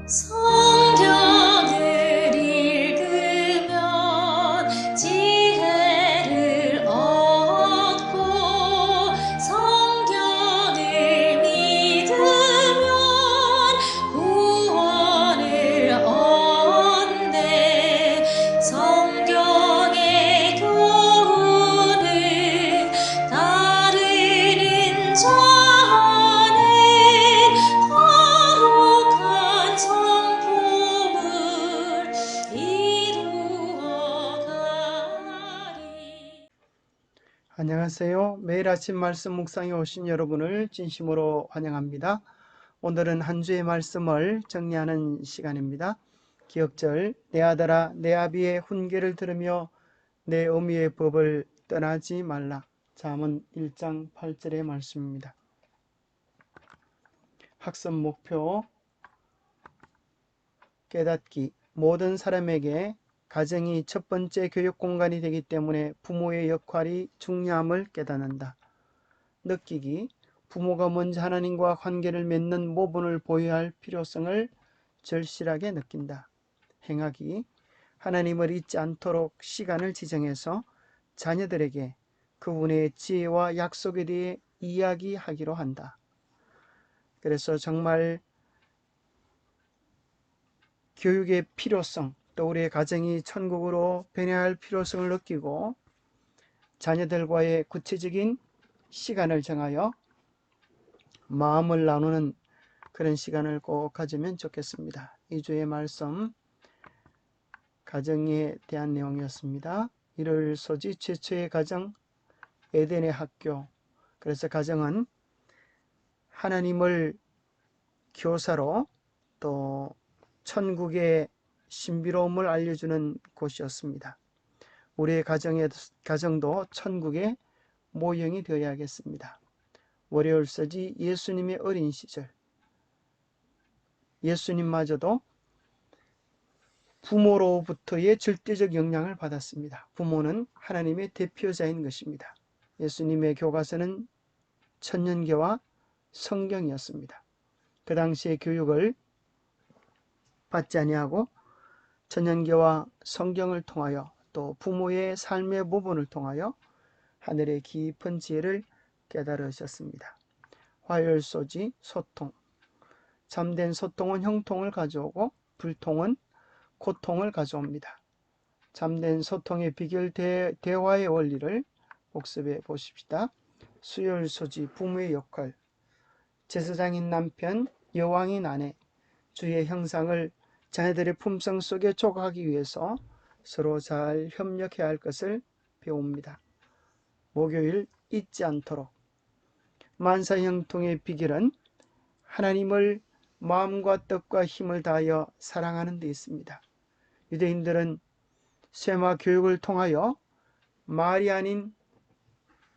성경을 읽으면 지혜를 얻고 성경을 믿으면 구원을 얻네. 성경의 교훈을 따르는 자는 거룩한 성품을 이루어가리. 안녕하세요. 매일 아침 말씀 묵상에 오신 여러분을 진심으로 환영합니다. 오늘은 한 주의 말씀을 정리하는 시간입니다. 기억절 내 아들아 내 아비의 훈계를 들으며 내 어미의 법을 떠나지 말라. 잠언 1장 8절의 말씀입니다. 학습 목표 깨닫기. 모든 사람에게 가정이 첫 번째 교육 공간이 되기 때문에 부모의 역할이 중요함을 깨닫는다. 느끼기. 부모가 먼저 하나님과 관계를 맺는 모본을 보여야 할 필요성을 절실하게 느낀다. 행하기. 하나님을 잊지 않도록 시간을 지정해서 자녀들에게 그분의 지혜와 약속에 대해 이야기하기로 한다. 그래서 정말 교육의 필요성, 또 우리의 가정이 천국으로 변해야 할 필요성을 느끼고 자녀들과의 구체적인 시간을 정하여 마음을 나누는 그런 시간을 꼭 가지면 좋겠습니다. 이 주의 말씀 가정에 대한 내용이었습니다. 일요일 소지 최초의 가정 에덴의 학교. 그래서 가정은 하나님을 교사로 또 천국의 신비로움을 알려주는 곳이었습니다. 우리의 가정도 천국의 모형이 되어야겠습니다. 월요일 서지 예수님의 어린 시절. 예수님마저도 부모로부터의 절대적 영향을 받았습니다. 부모는 하나님의 대표자인 것입니다. 예수님의 교과서는 천년계와 성경이었습니다. 그 당시의 교육을 받지 아니하고 천년계와 성경을 통하여 또 부모의 삶의 모본을 통하여 하늘의 깊은 지혜를 깨달으셨습니다. 화요일 소지 소통. 참된 소통은 형통을 가져오고 불통은 고통을 가져옵니다. 참된 소통의 비결 대화의 원리를 복습해 보십시다. 수요일 소지 부모의 역할. 제사장인 남편, 여왕인 아내, 주의 형상을 자녀들의 품성 속에 조각하기 위해서 서로 잘 협력해야 할 것을 배웁니다. 목요일 잊지 않도록. 만사형통의 비결은 하나님을 마음과 뜻과 힘을 다하여 사랑하는 데 있습니다. 유대인들은 쇠마 교육을 통하여 말이 아닌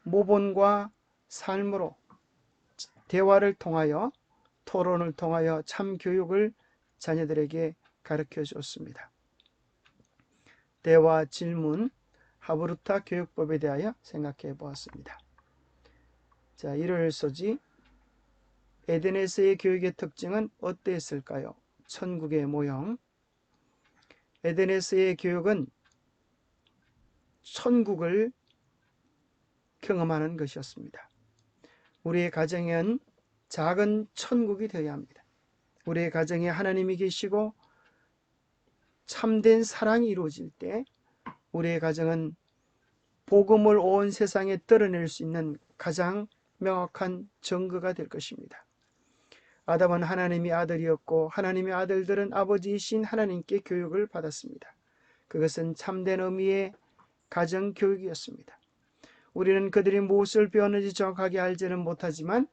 모본과 삶으로 대화를 통하여 토론을 통하여 참 교육을 자녀들에게 가르쳐 줬습니다. 대화, 질문, 하브루타 교육법에 대하여 생각해 보았습니다. 자, 일요일 소지 에덴에서의 교육의 특징은 어땠을까요? 천국의 모형. 에덴에서의 교육은 천국을 경험하는 것이었습니다. 우리의 가정엔 작은 천국이 되어야 합니다. 우리의 가정에 하나님이 계시고 참된 사랑이 이루어질 때 우리의 가정은 복음을 온 세상에 드러낼 수 있는 가장 명확한 증거가 될 것입니다. 아담은 하나님의 아들이었고 하나님의 아들들은 아버지이신 하나님께 교육을 받았습니다. 그것은 참된 의미의 가정 교육이었습니다. 우리는 그들이 무엇을 배웠는지 정확하게 알지는 못하지만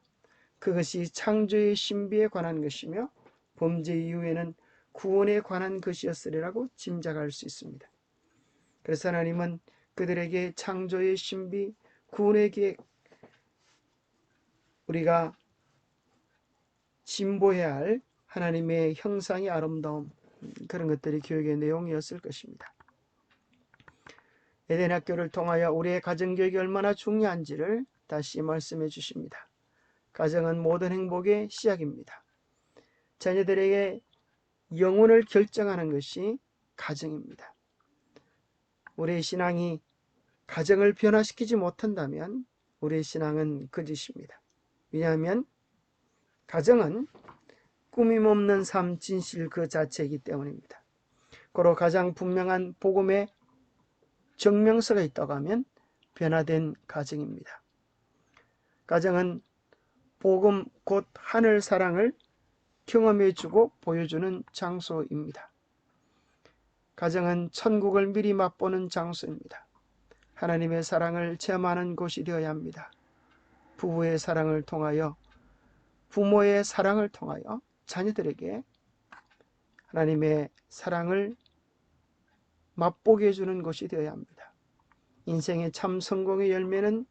그것이 창조의 신비에 관한 것이며 범죄 이후에는 구원에 관한 것이었으리라고 짐작할 수 있습니다. 그래서 하나님은 그들에게 창조의 신비, 구원의 계획, 우리가 진보해야 할 하나님의 형상의 아름다움, 그런 것들이 교육의 내용이었을 것입니다. 에덴 학교를 통하여 우리의 가정교육이 얼마나 중요한지를 다시 말씀해 주십니다. 가정은 모든 행복의 시작입니다. 자녀들에게 영혼을 결정하는 것이 가정입니다. 우리의 신앙이 가정을 변화시키지 못한다면 우리의 신앙은 거짓입니다. 왜냐하면 가정은 꾸밈없는 삶 진실 그 자체이기 때문입니다. 고로 가장 분명한 복음의 증명서가 있다고 하면 변화된 가정입니다. 가정은 복음 곧 하늘 사랑을 경험해주고 보여주는 장소입니다. 가정은 천국을 미리 맛보는 장소입니다. 하나님의 사랑을 체험하는 곳이 되어야 합니다. 부부의 사랑을 통하여, 부모의 사랑을 통하여 자녀들에게 하나님의 사랑을 맛보게 해주는 곳이 되어야 합니다. 인생의 참 성공의 열매는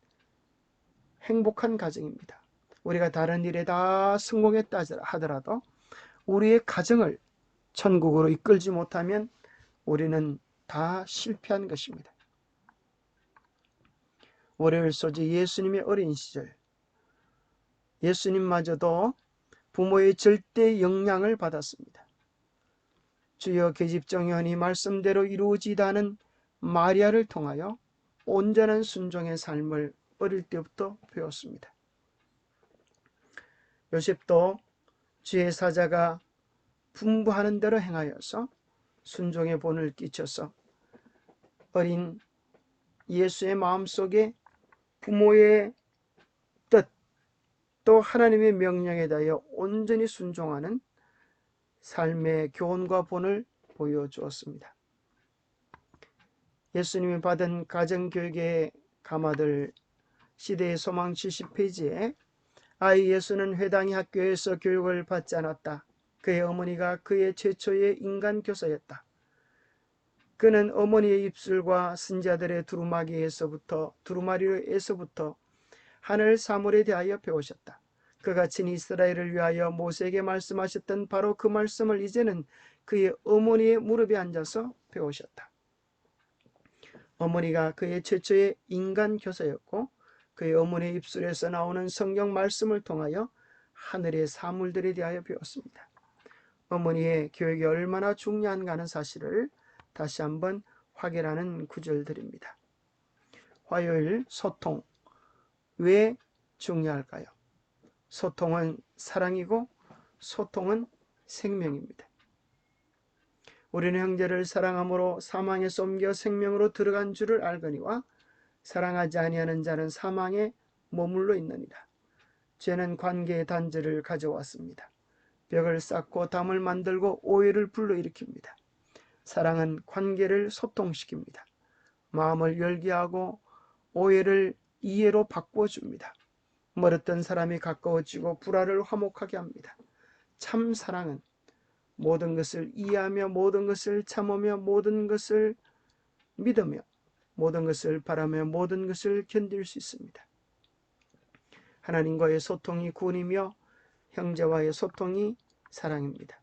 행복한 가정입니다. 우리가 다른 일에 다 성공했다 하더라도 우리의 가정을 천국으로 이끌지 못하면 우리는 다 실패한 것입니다. 월요일 소재 예수님의 어린 시절, 예수님마저도 부모의 절대 영향을 받았습니다. 주여 계집종이오니 말씀대로 이루어지다는 마리아를 통하여 온전한 순종의 삶을 어릴 때부터 배웠습니다. 요셉도 주의 사자가 분부하는 대로 행하여서 순종의 본을 끼쳐서 어린 예수의 마음속에 부모의 뜻 또 하나님의 명령에 대하여 온전히 순종하는 삶의 교훈과 본을 보여주었습니다. 예수님이 받은 가정교육의 가마들 시대의 소망 70페이지에 아이 예수는 회당의 학교에서 교육을 받지 않았다. 그의 어머니가 그의 최초의 인간 교사였다. 그는 어머니의 입술과 선지자들의 두루마리에서부터 하늘 사물에 대하여 배우셨다. 그가 친히 이스라엘을 위하여 모세에게 말씀하셨던 바로 그 말씀을 이제는 그의 어머니의 무릎에 앉아서 배우셨다. 어머니가 그의 최초의 인간 교사였고 그의 어머니의 입술에서 나오는 성경 말씀을 통하여 하늘의 사물들에 대하여 배웠습니다. 어머니의 교육이 얼마나 중요한가 하는 사실을 다시 한번 확인하는 구절들입니다. 화요일 소통, 왜 중요할까요? 소통은 사랑이고 소통은 생명입니다. 우리는 형제를 사랑함으로 사망에서 옮겨 생명으로 들어간 줄을 알거니와 사랑하지 아니하는 자는 사망에 머물러 있느니라. 죄는 관계의 단절을 가져왔습니다. 벽을 쌓고 담을 만들고 오해를 불러일으킵니다. 사랑은 관계를 소통시킵니다. 마음을 열게 하고 오해를 이해로 바꿔줍니다. 멀었던 사람이 가까워지고 불화를 화목하게 합니다. 참 사랑은 모든 것을 이해하며 모든 것을 참으며 모든 것을 믿으며 모든 것을 바라며 모든 것을 견딜 수 있습니다. 하나님과의 소통이 구원이며 형제와의 소통이 사랑입니다.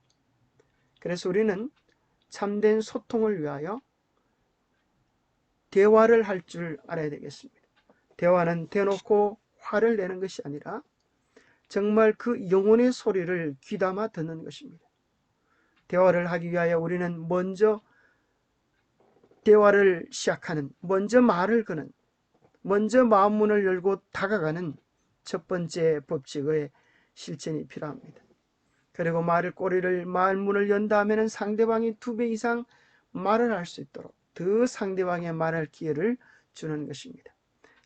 그래서 우리는 참된 소통을 위하여 대화를 할 줄 알아야 되겠습니다. 대화는 대놓고 화를 내는 것이 아니라 정말 그 영혼의 소리를 귀담아 듣는 것입니다. 대화를 하기 위하여 우리는 먼저 대화를 시작하는, 먼저 말을 거는, 먼저 마음문을 열고 다가가는 첫 번째 법칙의 실천이 필요합니다. 그리고 말문을 연 다음에는 상대방이 2배 이상 말을 할 수 있도록 더 상대방의 말할 기회를 주는 것입니다.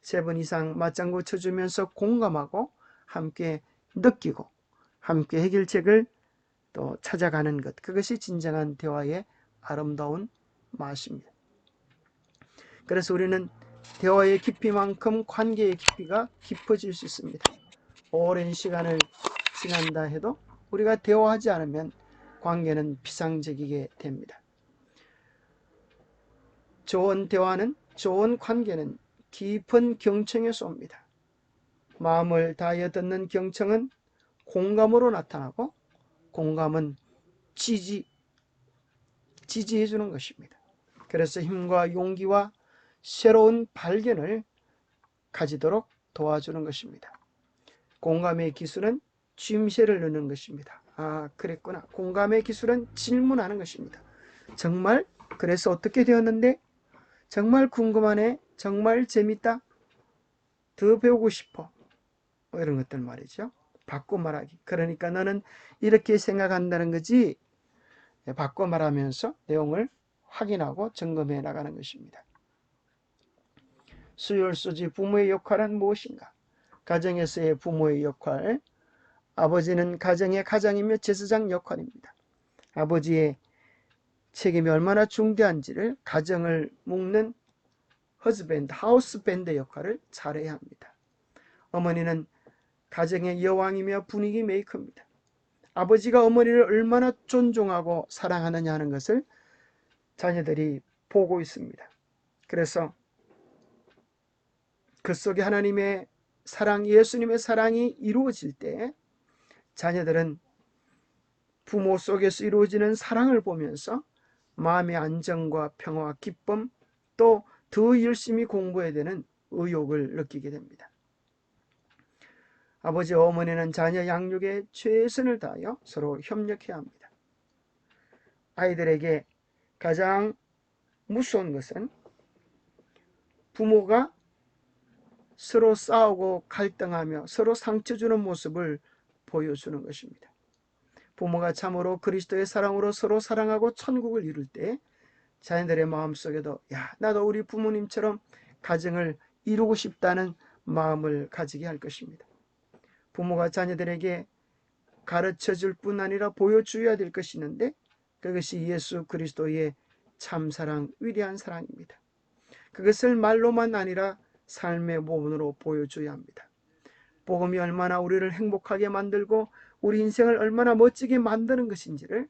3번 이상 맞장구 쳐주면서 공감하고 함께 느끼고 함께 해결책을 또 찾아가는 것, 그것이 진정한 대화의 아름다운 맛입니다. 그래서 우리는 대화의 깊이만큼 관계의 깊이가 깊어질 수 있습니다. 오랜 시간을 지난다 해도 우리가 대화하지 않으면 관계는 피상적이게 됩니다. 좋은 대화는, 좋은 관계는 깊은 경청에서 옵니다. 마음을 다하여 듣는 경청은 공감으로 나타나고 공감은 지지해 주는 것입니다. 그래서 힘과 용기와 새로운 발견을 가지도록 도와주는 것입니다. 공감의 기술은 쉼새를 넣는 것입니다. 아, 그랬구나. 공감의 기술은 질문하는 것입니다. 정말? 그래서 어떻게 되었는데? 정말 궁금하네. 정말 재밌다. 더 배우고 싶어. 뭐 이런 것들 말이죠. 바꿔 말하기. 그러니까 너는 이렇게 생각한다는 거지. 바꿔 말하면서 내용을 확인하고 점검해 나가는 것입니다. 수요일소지 부모의 역할은 무엇인가? 가정에서의 부모의 역할. 아버지는 가정의 가장이며 제사장 역할입니다. 아버지의 책임이 얼마나 중대한지를 가정을 묶는 허즈밴드, 하우스밴드 역할을 잘해야 합니다. 어머니는 가정의 여왕이며 분위기 메이커입니다. 아버지가 어머니를 얼마나 존중하고 사랑하느냐 하는 것을 자녀들이 보고 있습니다. 그래서 그 속에 하나님의 사랑, 예수님의 사랑이 이루어질 때 자녀들은 부모 속에서 이루어지는 사랑을 보면서 마음의 안정과 평화와 기쁨, 또 더 열심히 공부해야 되는 의욕을 느끼게 됩니다. 아버지와 어머니는 자녀 양육에 최선을 다하여 서로 협력해야 합니다. 아이들에게 가장 무서운 것은 부모가 서로 싸우고 갈등하며 서로 상처 주는 모습을 보여주는 것입니다. 부모가 참으로 그리스도의 사랑으로 서로 사랑하고 천국을 이룰 때 자녀들의 마음속에도 야, 나도 우리 부모님처럼 가정을 이루고 싶다는 마음을 가지게 할 것입니다. 부모가 자녀들에게 가르쳐 줄 뿐 아니라 보여줘야 될 것이 있는데 그것이 예수 그리스도의 참사랑, 위대한 사랑입니다. 그것을 말로만 아니라 삶의 모범으로 보여줘야 합니다. 복음이 얼마나 우리를 행복하게 만들고 우리 인생을 얼마나 멋지게 만드는 것인지를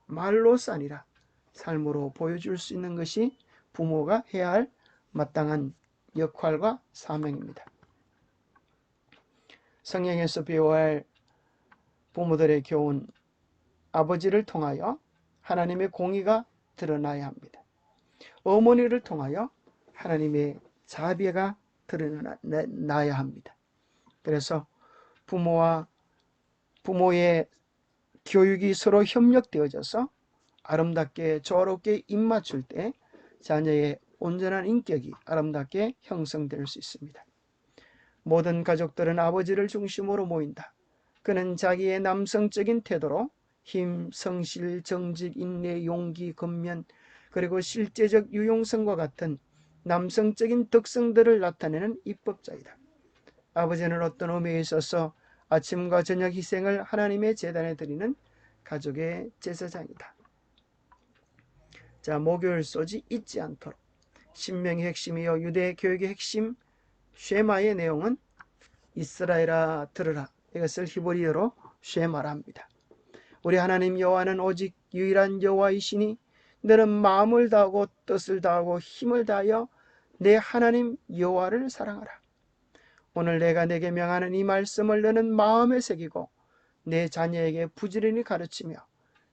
말로서 아니라 삶으로 보여줄 수 있는 것이 부모가 해야 할 마땅한 역할과 사명입니다. 성경에서 배워야 할 부모들의 교훈, 아버지를 통하여 하나님의 공의가 드러나야 합니다. 어머니를 통하여 하나님의 자비가 드러나야 합니다. 그래서 부모의 교육이 서로 협력되어져서 아름답게 조화롭게 입맞출 때 자녀의 온전한 인격이 아름답게 형성될 수 있습니다. 모든 가족들은 아버지를 중심으로 모인다. 그는 자기의 남성적인 태도로 힘, 성실, 정직, 인내, 용기, 근면, 그리고 실제적 유용성과 같은 남성적인 특성들을 나타내는 입법자이다. 아버지는 어떤 의미에 있어서 아침과 저녁 희생을 하나님의 제단에 드리는 가족의 제사장이다. 자, 목요일 소지 잊지 않도록. 신명의 핵심이요 유대 교육의 핵심 쉐마의 내용은 이스라엘아 들으라. 이것을 히브리어로 쉐마라 합니다. 우리 하나님 여호와는 오직 유일한 여호와이시니 너는 마음을 다하고 뜻을 다하고 힘을 다하여 내 하나님 여호와를 사랑하라. 오늘 내가 내게 명하는 이 말씀을 너는 마음에 새기고 내 자녀에게 부지런히 가르치며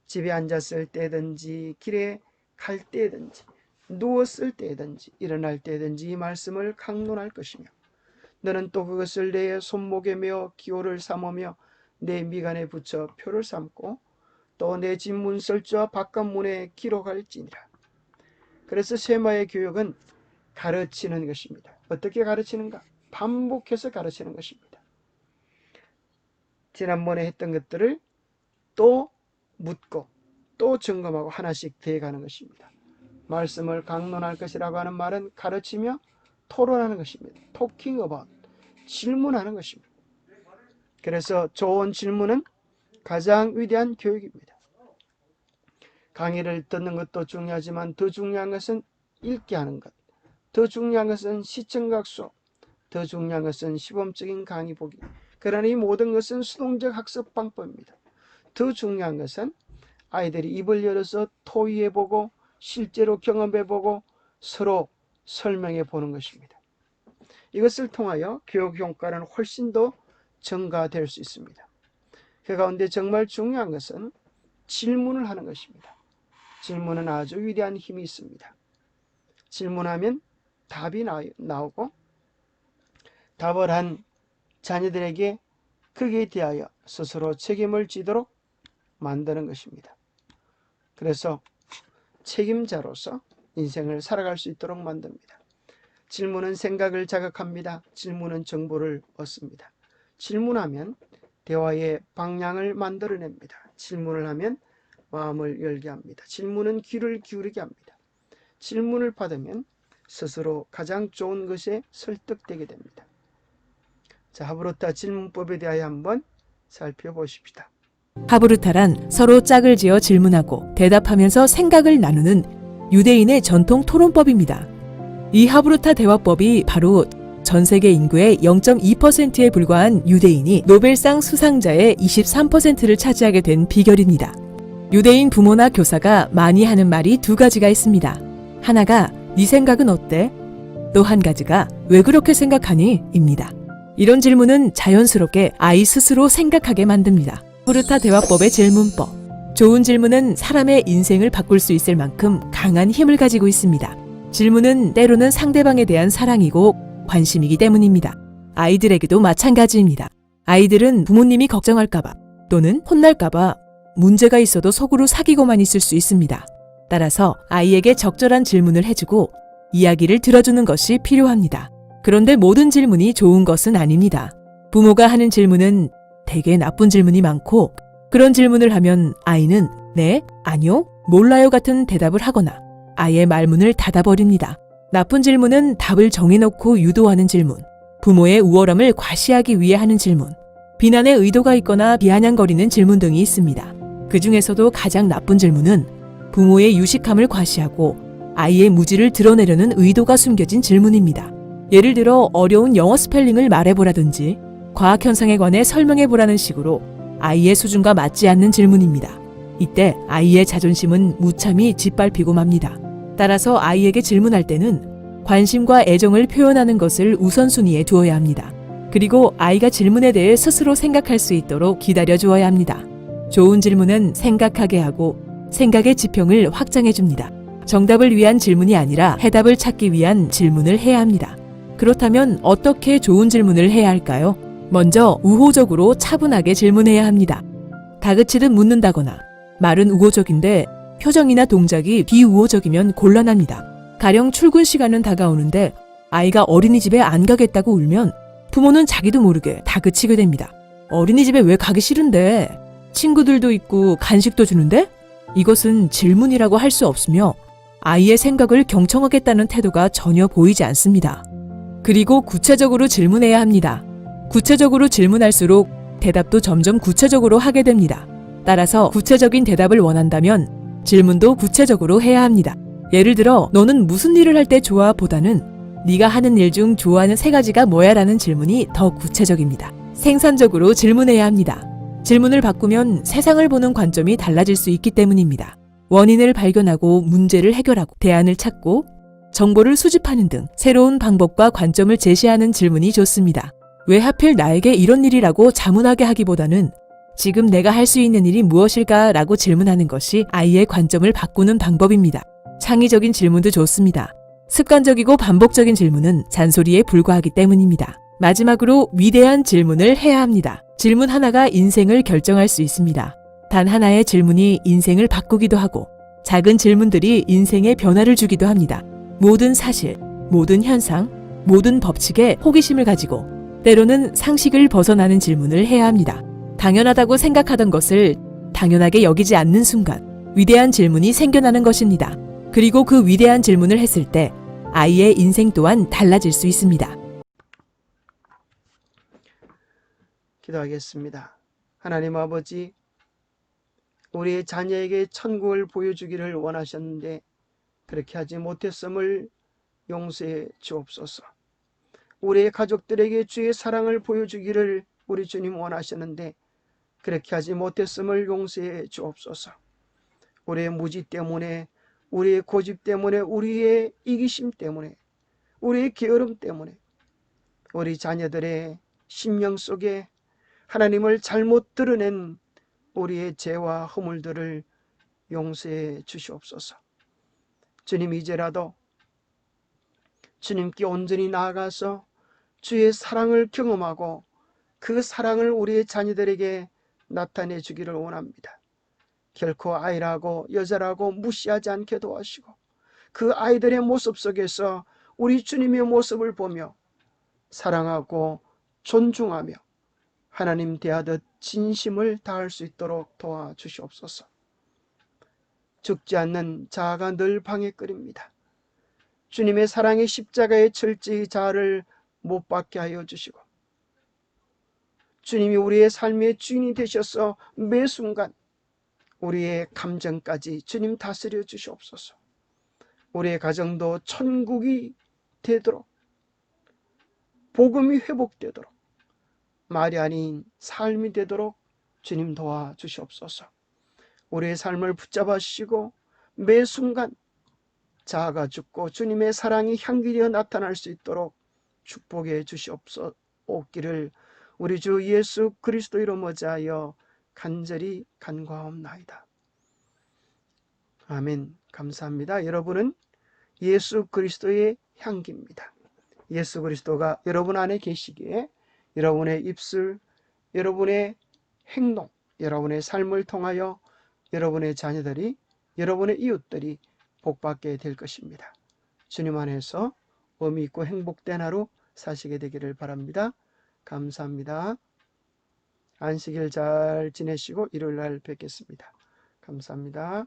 집에 앉았을 때든지 길에 갈 때든지 누웠을 때든지 일어날 때든지 이 말씀을 강론할 것이며 너는 또 그것을 내 손목에 메어 기호를 삼으며 내 미간에 붙여 표를 삼고 또 내 집 문설주와 바깥 문에 기록할지니라. 그래서 쉐마의 교육은 가르치는 것입니다. 어떻게 가르치는가? 반복해서 가르치는 것입니다. 지난번에 했던 것들을 또 묻고 또 점검하고 하나씩 더해가는 것입니다. 말씀을 강론할 것이라고 하는 말은 가르치며 토론하는 것입니다. Talking about, 질문하는 것입니다. 그래서 좋은 질문은 가장 위대한 교육입니다. 강의를 듣는 것도 중요하지만 더 중요한 것은 읽게 하는 것, 더 중요한 것은 시청각 수업, 더 중요한 것은 시범적인 강의 보기. 그러나 이 모든 것은 수동적 학습 방법입니다. 더 중요한 것은 아이들이 입을 열어서 토의해보고 실제로 경험해보고 서로 설명해 보는 것입니다. 이것을 통하여 교육 효과는 훨씬 더 증가될 수 있습니다. 그 가운데 정말 중요한 것은 질문을 하는 것입니다. 질문은 아주 위대한 힘이 있습니다. 질문하면 답이 나오고 답을 한 자녀들에게 거기에 대하여 스스로 책임을 지도록 만드는 것입니다. 그래서 책임자로서 인생을 살아갈 수 있도록 만듭니다. 질문은 생각을 자극합니다. 질문은 정보를 얻습니다. 질문하면 대화의 방향을 만들어냅니다. 질문을 하면 마음을 열게 합니다. 질문은 귀를 기울이게 합니다. 질문을 받으면 스스로 가장 좋은 것에 설득되게 됩니다. 자, 하브루타 질문법에 대하여 한번 살펴보십시다. 하브루타란 서로 짝을 지어 질문하고 대답하면서 생각을 나누는 유대인의 전통 토론법입니다. 이 하브루타 대화법이 바로 전 세계 인구의 0.2%에 불과한 유대인이 노벨상 수상자의 23%를 차지하게 된 비결입니다. 유대인 부모나 교사가 많이 하는 말이 두 가지가 있습니다. 하나가 네 생각은 어때? 또 한 가지가 왜 그렇게 생각하니? 입니다. 이런 질문은 자연스럽게 아이 스스로 생각하게 만듭니다. 하브루타 대화법의 질문법. 좋은 질문은 사람의 인생을 바꿀 수 있을 만큼 강한 힘을 가지고 있습니다. 질문은 때로는 상대방에 대한 사랑이고 관심이기 때문입니다. 아이들에게도 마찬가지입니다. 아이들은 부모님이 걱정할까봐 또는 혼날까봐 문제가 있어도 속으로 사귀고만 있을 수 있습니다. 따라서 아이에게 적절한 질문을 해주고 이야기를 들어주는 것이 필요합니다. 그런데 모든 질문이 좋은 것은 아닙니다. 부모가 하는 질문은 되게 나쁜 질문이 많고 그런 질문을 하면 아이는 네, 아니요, 몰라요 같은 대답을 하거나 아예 말문을 닫아버립니다. 나쁜 질문은 답을 정해놓고 유도하는 질문, 부모의 우월함을 과시하기 위해 하는 질문, 비난의 의도가 있거나 비아냥거리는 질문 등이 있습니다. 그 중에서도 가장 나쁜 질문은 부모의 유식함을 과시하고 아이의 무지를 드러내려는 의도가 숨겨진 질문입니다. 예를 들어 어려운 영어 스펠링을 말해보라든지 과학 현상에 관해 설명해보라는 식으로 아이의 수준과 맞지 않는 질문입니다. 이때 아이의 자존심은 무참히 짓밟히고 맙니다. 따라서 아이에게 질문할 때는 관심과 애정을 표현하는 것을 우선순위에 두어야 합니다. 그리고 아이가 질문에 대해 스스로 생각할 수 있도록 기다려 주어야 합니다. 좋은 질문은 생각하게 하고 생각의 지평을 확장해 줍니다. 정답을 위한 질문이 아니라 해답을 찾기 위한 질문을 해야 합니다. 그렇다면 어떻게 좋은 질문을 해야 할까요? 먼저 우호적으로 차분하게 질문해야 합니다. 다그치듯 묻는다거나 말은 우호적인데 표정이나 동작이 비우호적이면 곤란합니다. 가령 출근 시간은 다가오는데 아이가 어린이집에 안 가겠다고 울면 부모는 자기도 모르게 다그치게 됩니다. 어린이집에 왜 가기 싫은데? 친구들도 있고 간식도 주는데? 이것은 질문이라고 할 수 없으며 아이의 생각을 경청하겠다는 태도가 전혀 보이지 않습니다. 그리고 구체적으로 질문해야 합니다. 구체적으로 질문할수록 대답도 점점 구체적으로 하게 됩니다. 따라서 구체적인 대답을 원한다면 질문도 구체적으로 해야 합니다. 예를 들어 너는 무슨 일을 할 때 좋아 보다는 네가 하는 일 중 좋아하는 세 가지가 뭐야 라는 질문이 더 구체적입니다. 생산적으로 질문해야 합니다. 질문을 바꾸면 세상을 보는 관점이 달라질 수 있기 때문입니다. 원인을 발견하고 문제를 해결하고 대안을 찾고 정보를 수집하는 등 새로운 방법과 관점을 제시하는 질문이 좋습니다. 왜 하필 나에게 이런 일이라고 자문하게 하기보다는 지금 내가 할 수 있는 일이 무엇일까 라고 질문하는 것이 아이의 관점을 바꾸는 방법입니다. 창의적인 질문도 좋습니다. 습관적이고 반복적인 질문은 잔소리에 불과하기 때문입니다. 마지막으로 위대한 질문을 해야 합니다. 질문 하나가 인생을 결정할 수 있습니다. 단 하나의 질문이 인생을 바꾸기도 하고 작은 질문들이 인생에 변화를 주기도 합니다. 모든 사실, 모든 현상, 모든 법칙에 호기심을 가지고 때로는 상식을 벗어나는 질문을 해야 합니다. 당연하다고 생각하던 것을 당연하게 여기지 않는 순간 위대한 질문이 생겨나는 것입니다. 그리고 그 위대한 질문을 했을 때 아이의 인생 또한 달라질 수 있습니다. 기도하겠습니다. 하나님 아버지, 우리의 자녀에게 천국을 보여주기를 원하셨는데 그렇게 하지 못했음을 용서해 주옵소서. 우리의 가족들에게 주의 사랑을 보여주기를 우리 주님 원하셨는데 그렇게 하지 못했음을 용서해 주옵소서. 우리의 무지 때문에, 우리의 고집 때문에, 우리의 이기심 때문에, 우리의 게으름 때문에 우리 자녀들의 심령 속에 하나님을 잘못 드러낸 우리의 죄와 허물들을 용서해 주시옵소서. 주님, 이제라도 주님께 온전히 나아가서 주의 사랑을 경험하고 그 사랑을 우리의 자녀들에게 나타내 주기를 원합니다. 결코 아이라고 여자라고 무시하지 않게 도와주시고 그 아이들의 모습 속에서 우리 주님의 모습을 보며 사랑하고 존중하며 하나님 대하듯 진심을 다할 수 있도록 도와주시옵소서. 죽지 않는 자아가 늘 방에 끓입니다. 주님의 사랑의 십자가의 철저히 자아를 못 받게 하여 주시고 주님이 우리의 삶의 주인이 되셔서 매 순간 우리의 감정까지 주님 다스려 주시옵소서. 우리의 가정도 천국이 되도록 복음이 회복되도록 말이 아닌 삶이 되도록 주님 도와주시옵소서. 우리의 삶을 붙잡아 주시고 매 순간 자아가 죽고 주님의 사랑이 향기되어 나타날 수 있도록 축복해 주시옵기를 우리 주 예수 그리스도 이름 어지하여 간절히 간구하옵나이다. 아멘. 감사합니다. 여러분은 예수 그리스도의 향기입니다. 예수 그리스도가 여러분 안에 계시기에 여러분의 입술, 여러분의 행동, 여러분의 삶을 통하여 여러분의 자녀들이, 여러분의 이웃들이 복받게 될 것입니다. 주님 안에서 의미 있고 행복된 하루 사시게 되기를 바랍니다. 감사합니다. 안식일 잘 지내시고 일요일 날 뵙겠습니다. 감사합니다.